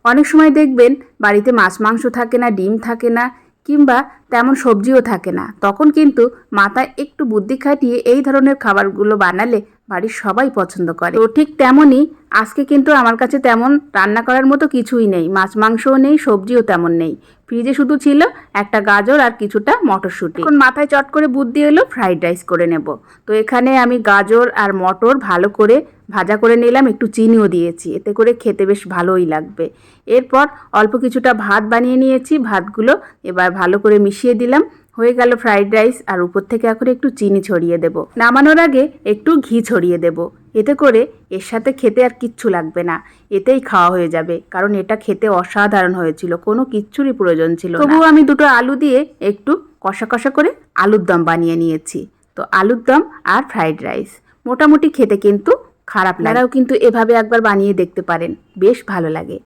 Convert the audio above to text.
অনেক সময় দেখবেন বাড়িতে মাছ মাংস থাকে না, ডিম থাকে না, কিংবা তেমন সবজিও থাকে না, তখন কিন্তু মাথায় একটু বুদ্ধি খাটিয়ে এই ধরনের খাবারগুলো বানালে বাড়ির সবাই পছন্দ করে। তো ঠিক তেমনই আজকে কিন্তু আমার কাছে তেমন রান্না করার মতো কিছুই নেই, মাছ মাংসও নেই, সবজিও তেমন নেই। ফ্রিজে শুধু ছিল একটা গাজর আর কিছুটা মটরশুঁটি। এখন মাথায় চট করে বুদ্ধি এলো ফ্রাইড রাইস করে নেব। তো এখানে আমি গাজর আর মটর ভালো করে ভাজা করে নিলাম, একটু চিনিও দিয়েছি, এতে করে খেতে বেশ ভালোই লাগবে। এরপর অল্প কিছুটা ভাত বানিয়ে নিয়েছি, ভাতগুলো এবার ভালো করে মিশিয়ে দিলাম, হয়ে গেল ফ্রাইড রাইস। আর উপর থেকে এখন একটু চিনি ছড়িয়ে দেব, নামানোর আগে একটু ঘি ছড়িয়ে দেব, এতে করে এর সাথে খেতে আর কিচ্ছু লাগবে না, এতেই খাওয়া হয়ে যাবে। কারণ এটা খেতে অসাধারণ হয়েছিল, কোনো কিচ্ছুরই প্রয়োজন ছিল না। তবুও আমি দুটো আলু দিয়ে একটু কষা কষা করে আলুর দম বানিয়ে নিয়েছি। তো আলুর দম আর ফ্রাইড রাইস মোটামুটি খেতে কিন্তু খারাপ লাগে। আপনারাও কিন্তু এভাবে একবার বানিয়ে দেখতে পারেন, বেশ ভালো লাগে।